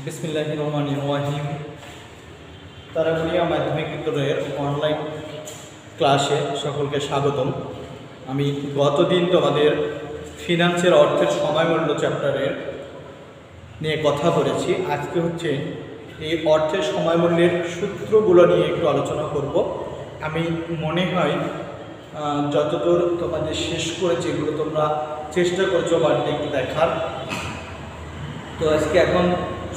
বিসমিল্লাহির রহমানির রহিম। তারাকুনিয়া মাধ্যমিক বিদ্যালয়ের অনলাইন ক্লাসে সকলকে স্বাগতম। আমি গতদিন তোমাদের ফিনান্সের অর্থের সময়মূল্য চ্যাপ্টারের নিয়ে কথা বলেছি। আজকে হচ্ছে এই অর্থের সময়মূল্যের সূত্রগুলো নিয়ে একটু আলোচনা করব। আমি মনে হয় যতদূর তোমাদের শেষ করে যেগুলো তোমরা চেষ্টা করছো বাড়িতে একটু দেখার, তো আজকে এখন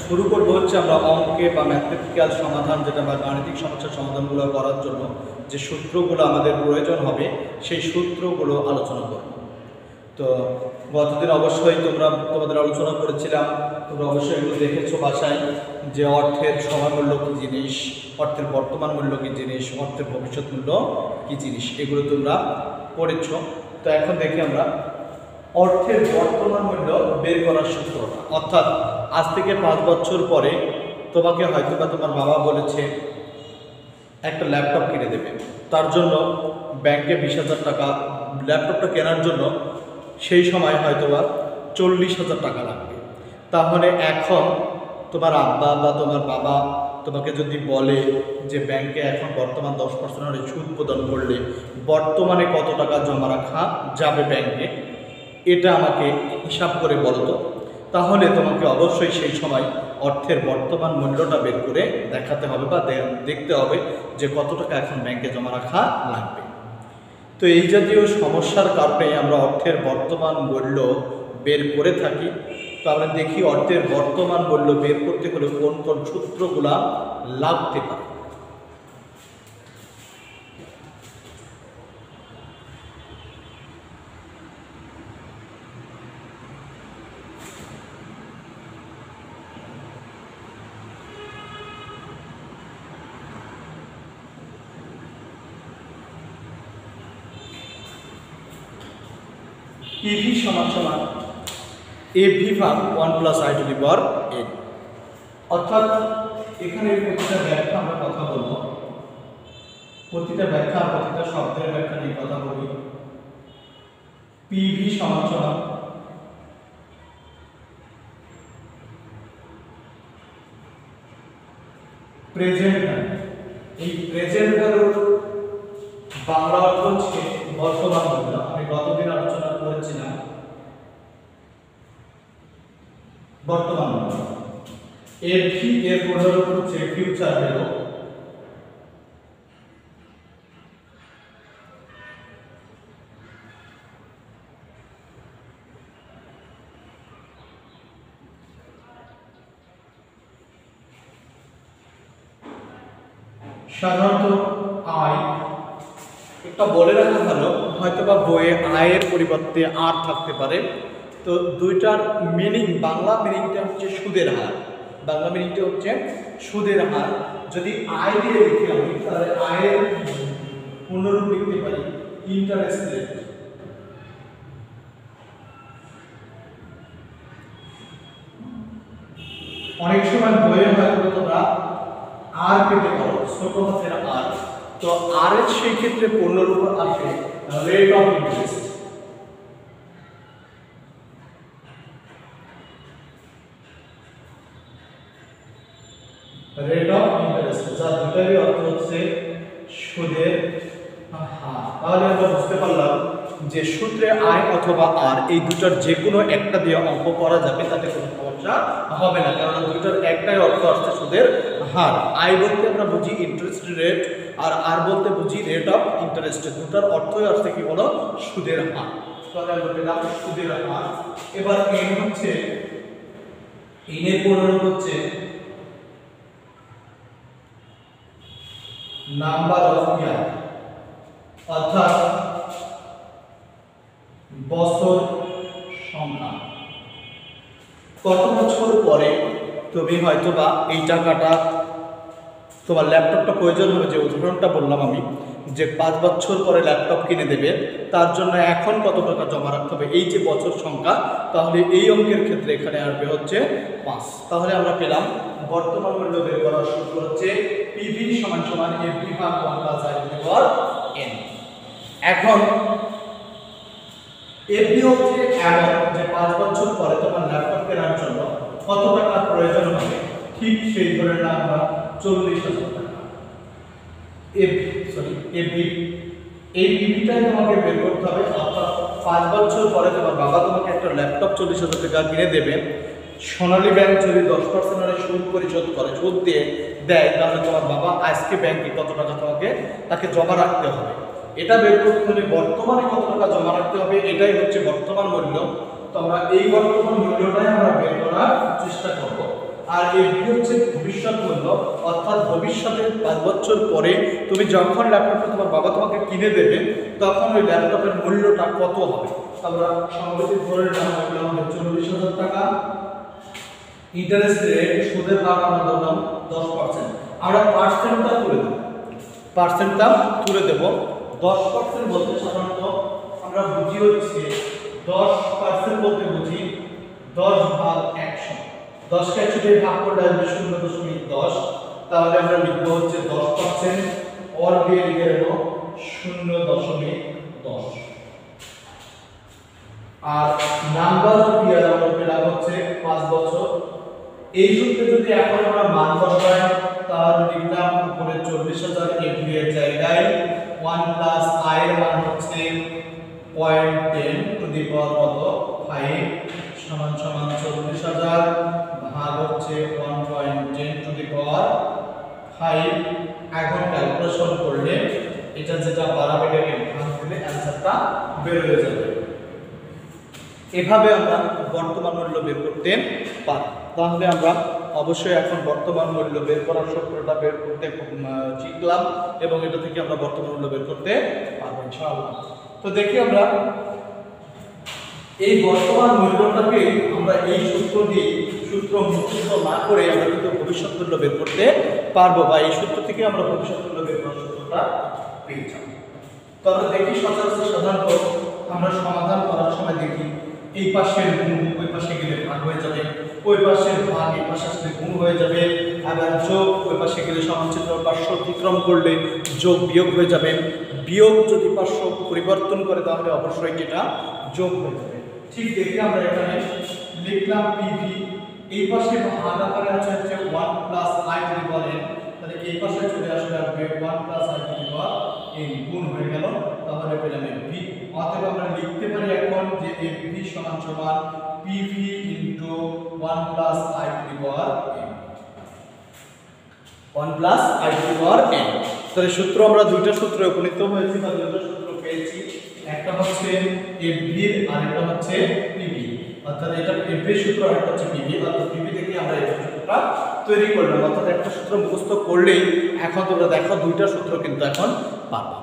শুরু করবো হচ্ছে আমরা অঙ্কে বা ম্যাথমেটিক্যাল সমাধান যেটা বা গাণিতিক সমস্যার সমাধানগুলো করার জন্য যে সূত্রগুলো আমাদের প্রয়োজন হবে সেই সূত্রগুলো আলোচনা করব। তো গতদিন অবশ্যই তোমাদের আলোচনা করেছিলাম, তোমরা অবশ্যই এগুলো দেখেছো বাসায়, যে অর্থের সময়মূল্য কী জিনিস, অর্থের বর্তমান মূল্য কী জিনিস, অর্থের ভবিষ্যৎ মূল্য কী জিনিস, এগুলো তোমরা পড়েছ। তো এখন দেখি আমরা অর্থের বর্তমান মূল্য বের করার সূত্রটা। অর্থাৎ আজ থেকে 5 বছর পরে তোমাকে হয়তো বা তোমার বাবা বলেছে একটা ল্যাপটপ কিনে দেবে, তার জন্য ব্যাংকে 20,000 টাকা, ল্যাপটপটা কেনার জন্য সেই সময় হয়তো বা 40,000 টাকা লাগবে। তাহলে এখন তোমার আব্বা বা তোমার বাবা তোমাকে যদি বলে যে ব্যাংকে এখন বর্তমান 10% সুদ প্রদান করলে বর্তমানে কত টাকা জমা রাখা যাবে ব্যাংকে, এটা আমাকে হিসাব করে বলো তো, তাহলে তোমাকে অবশ্যই সেই সময় অর্থের বর্তমান মূল্যটা বের করে দেখাতে হবে বা দেখতে হবে যে কত টাকা এখন ব্যাংকে জমা রাখা লাগবে। তো এই জাতীয় সমস্যার কারণে আমরা অর্থের বর্তমান মূল্য বের করে থাকি। তো আমরা দেখি অর্থের বর্তমান মূল্য বের করতে হলে কোন কোন সূত্রগুলা লাগতে পারে। পিভি সমান সমান এভি ভাগ 1 + i⁴ n। অর্থাৎ এখানে প্রতিটা ব্যাখ্যা আমরা কথা বলবো, প্রতিটা ব্যাখ্যা প্রতিটা শব্দের ব্যাখ্যা নিয়ে কথা বলি। পিভি সমান সমান প্রেজেন্ট ভ্যালু। এই প্রেজেন্ট ভ্যালুর বাংলা অর্থ হচ্ছে বর্তমান মূল্য। আমি গতদিন আলোচনা করেছিলাম বর্তমান মূল্য। এভি এর পূর্ণরূপ হচ্ছে ফিউচার ভ্যালু। সাধারণত আয় একটা বলে রাখা ভালো, হয়তো বা বইয়ে আয়ের পরিবর্তে আর থাকতে পারে। তো দুইটার মিনিং, বাংলা মিনিংটা হচ্ছে সুদের হার, বাংলা মিনিংটা হচ্ছে সুদের হার। যদি আয় দিয়ে লিখি আমি, তাহলে আয়ের পূর্ণরূপ লিখতে পারি ইন্টারেস্ট রেট। অনেক সময় বইয়ে হয়তো তোমরা আর পেতে পারো, ছোট হাতের আর। তো আর এর সেই ক্ষেত্রে পূর্ণরূপ আসে rate of interest. Rate of interest, যার দুটারই অর্থ হচ্ছে সুদের হার। তাহলে আমরা বুঝতে পারলাম যে সূত্রে আয় অথবা আর এই দুটার যে কোনো একটা দিয়ে অঙ্ক করা যাবে, তাতে কোনো সমস্যা হবে না, কারণ দুটার একটাই অর্থ আসছে সুদের হার। আয় বলতে আমরা বুঝি ইন্টারেস্ট রেট, আর আর বলতে বুঝি রেট অফ ইন্টারেস্ট। দুটার অর্থই আসছে কি বলো, সুদের হার। তাহলে আমরা পেলাম সুদের হার। এবার এন হচ্ছে, এন এর পূর্ণরূপ হচ্ছে নাম্বার অফ ইয়ার, অর্থাৎ বছর সংখ্যা। কত বছর পরে তুমি হয়তো বা এই টাকাটা, তোমার ল্যাপটপটা প্রয়োজন হবে, যে উদাহরণটা বললাম আমি, যে 5 বছর পরে ল্যাপটপ কিনে দেবে, তার জন্য এখন কত টাকা জমা রাখতে হবে, এই যে বছর সংখ্যা। তাহলে এই অঙ্কের ক্ষেত্রে এখানে আসবে হচ্ছে 5। তাহলে আমরা পেলাম বর্তমান মূল্য বের করার সূত্র হচ্ছে পিভি সমান সমান এভি ভাগ 1 + i⁴ n। এখন এভি হচ্ছে এমন যে 5 বছর পরে তোমার ল্যাপটপ কেনার জন্য কত টাকার প্রয়োজন হবে, ঠিক সেই ধরে না আমরা 40,000 টাকা এই পিভিটাই তোমাকে বের করতে হবে। অর্থাৎ 5 বছর পরে তোমার বাবা তোমাকে একটা ল্যাপটপ 40,000 টাকা কিনে দেবে। সোনালী ব্যাংক যদি 10% হারে সুদ পরিশোধ করে, সুদ দিয়ে দেয়, তাহলে তোমার বাবা আজকে ব্যাংকে কত টাকা তাকে জমা রাখতে হবে। এটা বের করতে হলে বর্তমানে কত টাকা জমা রাখতে হবে, এটাই হচ্ছে বর্তমান মূল্য। তো আমরা এই বর্তমান মূল্যটাই আমরা বের করার চেষ্টা করব। আর এটি হচ্ছে ভবিষ্যৎ মূল্য, অর্থাৎ ভবিষ্যতে 5 বছর পরে তুমি যখন ল্যাপটপটা তোমার বাবা তোমাকে কিনে দেবে, তখন ওই ল্যাপটপের মূল্যটা কত হবে। আমরা সংগতি ধরে নিলাম 40,000 টাকা। ইন্টারেস্ট রেট, সুদের হার আমরা ধরলাম 10%। আমরা পার্সেন্টটা তুলে দেব। 10% বলতে সাধারণত আমরা বুঝি হচ্ছে 10% বলতে বুঝি 10 ভাগ 100। 10কে 100 দিয়ে ভাগ করলে আসবে 0.10। তাহলে আমরা লিখব হচ্ছে 10%, অর দিয়ে লিখে দেব 0.10। আর নাম্বার অফ ইয়ার আমরা পেলাম হচ্ছে 5 বছর। এই সূত্রে যদি এখন আমরা মান বসাই, তাহলে লিখলাম উপরে 40,000 এফডি এর জায়গায় 1 প্লাস আই এর মান হচ্ছে 0.10 টু দি পাওয়ার কত 5 সমান 40,000 ভাগ হচ্ছে 1.10 টু দি পাওয়ার 5। এখন ক্যালকুলেশন করলে এটা যেটা বাড়াবে এটাকে ভাগ দিলে অ্যানসারটা বের হয়ে যাবে। এভাবে আমরা বর্তমান মূল্য বের করতে পারি। তাহলে আমরা অবশ্যই এখন বর্তমান মূল্য বের করার সূত্রটা বের করতে শিখলাম এবং এটা থেকে আমরা বর্তমান মূল্য বের করতে পারবো ইনশাআল্লাহ। তো দেখি আমরা এই বর্তমান মূল্যটাকে আমরা এই সূত্র মুখস্থ না করে আমরা কিন্তু ভবিষ্যৎ মূল্য বের করতে পারবো, বা এই সূত্র থেকে আমরা ভবিষ্যৎ মূল্য বের করার সূত্রটা পেয়ে যাব। তো আমরা দেখি সাধারণত আমরা সমাধান করার সময় দেখি এই পাশের গুণ ওই পাশে গেলে ভাগ হয়ে যাবে, ওই পাশের ভাগ এই পাশে আসলে গুণ হয়ে যাবে, আবার যোগ ওই পাশে গেলে সমানচিত্র পার্শ্ব অতিক্রম করলে যোগ বিয়োগ হয়ে যাবে, বিয়োগ যদি পার্শ্ব পরিবর্তন করে তাহলে অবশ্যই যেটা যোগ হয়ে যাবে। ঠিক দেখি আমরা এখানে লিখলাম পিভি, এই পাশে ভাগ আকারে আছে হচ্ছে 1 plus I to the power n, তাহলে এই পাশে চলে আসলে 1 plus I to the power n গুণ হয়ে গেল, তাহলে পেলাম এফভি। অতএব আমরা লিখতে পারি এখন যে এফভি সমান PV into 1 plus I to the power n, 1 plus I to the power n। তাহলে সূত্র আমরা দুইটা সূত্রে উপনীত হয়েছি বা দুইটা সূত্র পেয়েছি, একটা হচ্ছে এফভি আর একটা হচ্ছে পিভি। অর্থাৎ এটা এফভি সূত্র আর একটা হচ্ছে পিভি, অর্থাৎ পিভি থেকে আমরা এই সূত্রটা তৈরি করলাম। অর্থাৎ একটা সূত্র মুখস্থ করলেই এখন তোমরা দেখো দুইটা সূত্র কিন্তু এখন পারবা।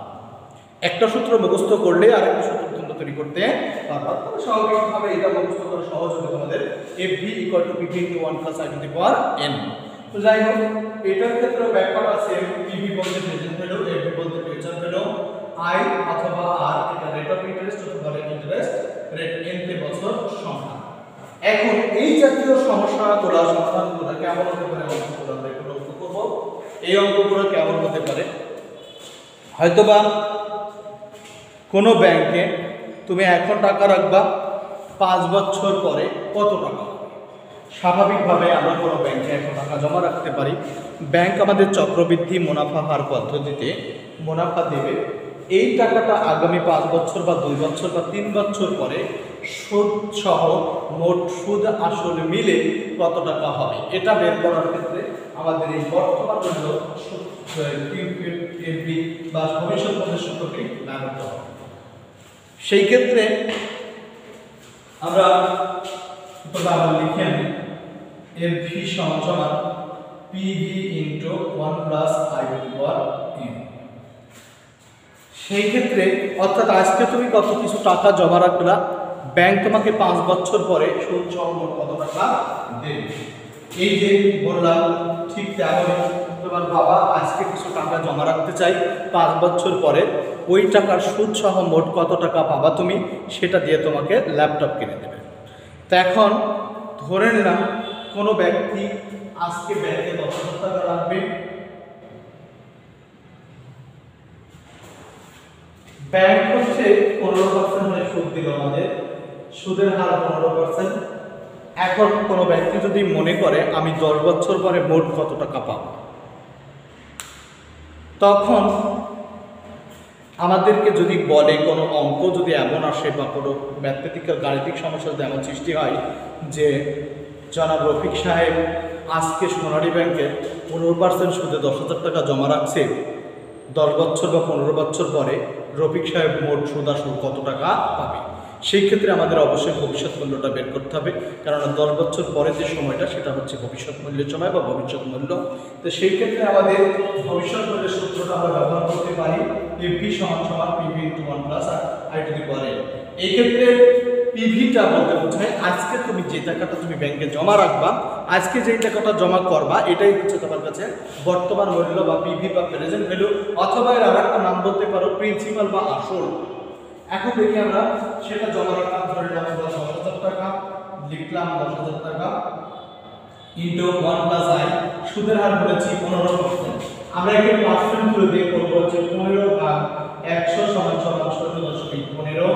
একটা সূত্র মুখস্থ করলে আর একটা সূত্র তোমরা তৈরি করতে পারবা। তবে স্বাভাবিকভাবে এটা মুখস্থ করা সহজ হবে তোমাদের। FV equal to PV into 1 plus I to the power n। তো যাই হোক, এটার ক্ষেত্রে ব্যাপার আছে, পিভি বলতে প্রেজেন্ট ভ্যালু, এফভি বলতে ফিউচার ভ্যালু, আই অথবা আর এটা রেট অফ ইন্টারেস্ট অথবা রেট ইন্টারেস্ট রেট n তে বছর সংখ্যা। এখন এই জাতীয় সমস্যাগুলো সমাধানগুলো কেমন হতে পারে অঙ্কগুলো আমরা একটু লক্ষ্য করব। এই অঙ্কগুলো কেমন হতে পারে, হয়তোবা কোনো ব্যাংকে তুমি এখন টাকা রাখবা, 5 বছর পরে কত টাকা হবে। স্বাভাবিকভাবে আমরা কোনো ব্যাংকে এখন টাকা জমা রাখতে পারি। ব্যাংক আমাদের চক্রবৃদ্ধি মুনাফা হার পদ্ধতিতে মুনাফা দেবে। এই টাকাটা আগামী 5 বছর বা 2 বছর বা 3 বছর পরে সুদ সহ মোট সুদ আসল মিলে কত টাকা হবে, এটা বের করার ক্ষেত্রে আমাদের এই বর্তমান মূল্য বা ভবিষ্যৎ মূল্যের সূত্রটি ব্যবহৃত হবে। সেই ক্ষেত্রে আমরা আবার লিখে আনি এফভি সমান PV into 1 plus I to the power n। সেই ক্ষেত্রে অর্থাৎ আজকে তুমি কত কিছু টাকা জমা রাখলা, ব্যাংক তোমাকে 5 বছর পরে সুদ সহ মোট কত টাকা দেবে। এই যে বললাম ঠিক তেমনই তোমার বাবা আজকে কিছু টাকা জমা রাখতে চাই, 5 বছর পরে ওই টাকার সুদ সহ মোট কত টাকা পাবা তুমি, সেটা দিয়ে তোমাকে ল্যাপটপ কিনে দেবে। তো এখন ধরে নিলাম কোনো ব্যক্তি আজকে ব্যাংকে 10,000 টাকা রাখবে, ব্যাংক হচ্ছে 15% হারে সুদ দিল আমাদের, সুদের হার 15%। এখন কোনো ব্যক্তি যদি মনে করে আমি 10 বছর পরে মোট কত টাকা পাবো, তখন আমাদেরকে যদি বলে কোনো অঙ্ক যদি এমন আসে বা কোনো ম্যাথমেটিক্যাল গাণিতিক সমস্যা যদি এমন সৃষ্টি হয় যে জনাব রফিক সাহেব আজকে সোনালী ব্যাংকে 15% সুদে 10,000 টাকা জমা রাখছে, 10 বছর বা 15 বছর পরে রফিক সাহেব মোট সুদ আসল কত টাকা পাবে, সেই ক্ষেত্রে আমাদের অবশ্যই ভবিষ্যৎ মূল্যটা বের করতে হবে। কেননা 10 বছর পরে যে সময়টা সেটা হচ্ছে ভবিষ্যৎ মূল্যের সময় বা ভবিষ্যৎ মূল্য। তো সেই ক্ষেত্রে আমাদের ভবিষ্যৎ মূল্যের সূত্রটা আমরা ব্যবহার করতে পারি পিভি সমান PV into 1 plus I to the power n। এই ক্ষেত্রে পিভিটা বলতে বোঝায় আজকে তুমি যে টাকাটা তুমি ব্যাংকে জমা রাখবা, আজকে যেই টাকাটা জমা করবা, এটাই হচ্ছে তোমার কাছে বর্তমান মূল্য বা পিভি বা প্রেজেন্ট ভ্যালু, অথবা এর আর একটা নাম বলতে পারো প্রিন্সিপাল বা আসল। এখন দেখি আমরা সেটা জমা রাখলাম, ধরে নিলাম 10,000 টাকা, লিখলাম 10,000 টাকা ইন্টু 1 প্লাস আই, সুদের হার বলেছি 15%। আমরা একে পার্সেন্ট করে দিয়ে করব হচ্ছে 15 ভাগ 100 সমান 0.15।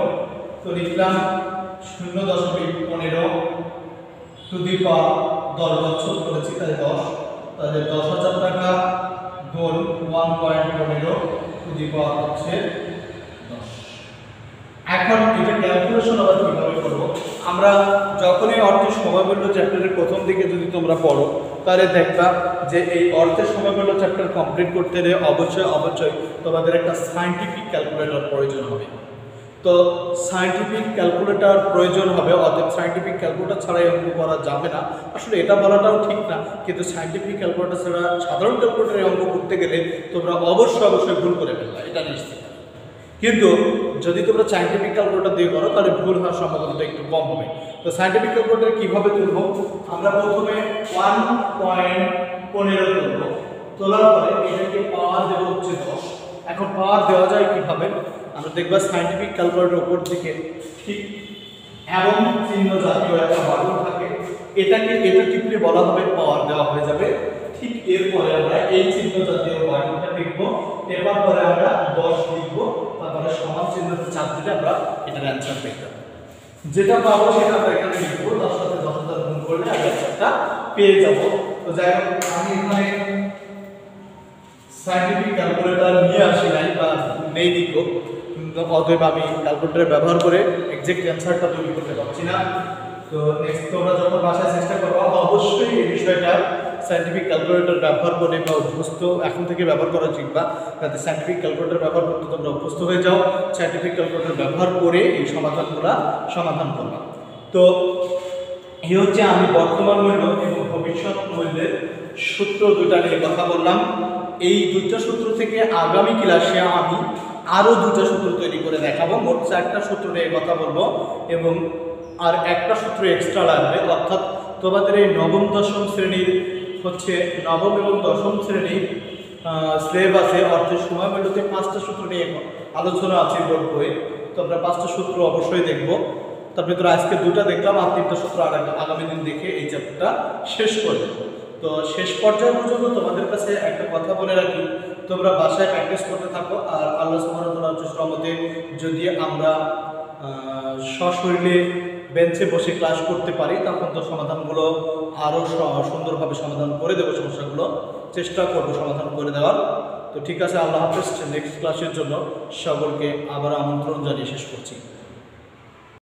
তো লিখলাম 0.15 টু দি পাওয়ার 10 বছর করেছি তাই 10, তাহলে 10,000 টাকা গুণ 1.15 টু দি পাওয়ার হচ্ছে 10। এখন এটা ক্যালকুলেশন আবার কিভাবে করব, আমরা যখনই অর্থের সময়মূল্য চ্যাপ্টারের প্রথম দিকে যদি তোমরা পড়ো তাহলে দেখবা যে এই অর্থের সময়মূল্য চ্যাপ্টার কমপ্লিট করতে গেলে অবশ্যই তোমাদের একটা সায়েন্টিফিক ক্যালকুলেটর প্রয়োজন হবে। তো সায়েন্টিফিক ক্যালকুলেটর প্রয়োজন হবে, অর্থাৎ সায়েন্টিফিক ক্যালকুলেটর ছাড়াই অঙ্ক করা যাবে না। আসলে এটা বলাটাও ঠিক না, কিন্তু সায়েন্টিফিক ক্যালকুলেটর ছাড়া সাধারণ ক্যালকুলেটরে অঙ্ক করতে গেলে তোমরা অবশ্যই ভুল করে ফেলবে, এটা নিশ্চিত। কিন্তু যদি তোমরা সায়েন্টিফিক ক্যালকুলেটর দিয়ে করো তাহলে ভুল হওয়ার সম্ভাবনাটা একটু কম হবে। তো সায়েন্টিফিক ক্যালকুলেটর কিভাবে তুলব, আমরা প্রথমে 1.15 তুলব, তোলার পরে এটাকে পাওয়ার দেব হচ্ছে 10। এখন পাওয়ার দেওয়া যায় কিভাবে, আমরা দেখবা সায়েন্টিফিক ক্যালকুলেটর উপর দিকে ঠিক এবং চিহ্ন জাতীয় একটা বাটন থাকে, এটা টিপলে বলা হবে পাওয়ার দেওয়া হয়ে যাবে। ঠিক এরপরে আমরা এই চিহ্ন জাতীয় বাটনটা টিপব, এরপর পরে আমরা 10 লিখব, তারপরে সমান চিহ্নতে চাপ দিলে আমরা এটার অ্যানসার পেয়ে যাব। যেটা পাবো সেটা আমরা এখানে লিখব, 10 সাথে 10,000 গুণ করলে অ্যানসারটা পেয়ে যাব। তো যাই হোক, আমি এখানে সায়েন্টিফিক ক্যালকুলেটর নিয়ে আসি নাই বা নেই লিখব, অতএব আমি ক্যালকুলেটর ব্যবহার করে এক্সাক্ট অ্যানসারটা তৈরি করতে পারছি না। তো নেক্সট তোমরা যখন বাসায় চেষ্টা করবে অবশ্যই এই বিষয়টা সায়েন্টিফিক ক্যালকুলেটর ব্যবহার করে বা অভ্যস্ত এখন থেকে ব্যবহার করা শিখবা, যাতে সায়েন্টিফিক ক্যালকুলেটর ব্যবহার করতে তোমরা অভ্যস্ত হয়ে যাও। সায়েন্টিফিক ক্যালকুলেটর ব্যবহার করে এই সমাধানগুলো সমাধান করবা। তো এই হচ্ছে আমি বর্তমান মূল্য এবং ভবিষ্যৎ মূল্যের সূত্র দুটা নিয়ে কথা বললাম। এই দুইটা সূত্র থেকে আগামী ক্লাসে আমি আরও দুটো সূত্র তৈরি করে দেখাবো। মোট 4টা সূত্র নিয়ে কথা বলবো এবং আর একটা সূত্র এক্সট্রা লাগবে, অর্থাৎ তোমাদের এই নবম দশম শ্রেণীর হচ্ছে নবম এবং দশম শ্রেণীর সিলেবাসে অর্থের সময়মূল্যতে 5টা সূত্র নিয়ে আলোচনা আছে বোর্ড বইয়ে। তো আমরা 5টা সূত্র অবশ্যই দেখব। তার ভিতরে আজকে 2টা দেখলাম, আর 3টা সূত্র আগামী দিন দেখে এই চ্যাপ্টারটা শেষ করব। তো শেষ পর্যায়ে পর্যন্ত তোমাদের কাছে একটা কথা বলে রাখি, তোমরা বাসায় প্র্যাকটিস করতে থাকো। আর আল্লাহ সুবহানাহু ওয়া তাআলার রহমতে যদি আমরা সশরীরে বেঞ্চে বসে ক্লাস করতে পারি তখন তো সমাধানগুলো আরও সুন্দরভাবে সমাধান করে দেবো, সমস্যাগুলো চেষ্টা করবো সমাধান করে দেওয়ার। তো ঠিক আছে, আল্লাহ হাফেজ। নেক্সট ক্লাসের জন্য সকলকে আবার আমন্ত্রণ জানিয়ে শেষ করছি।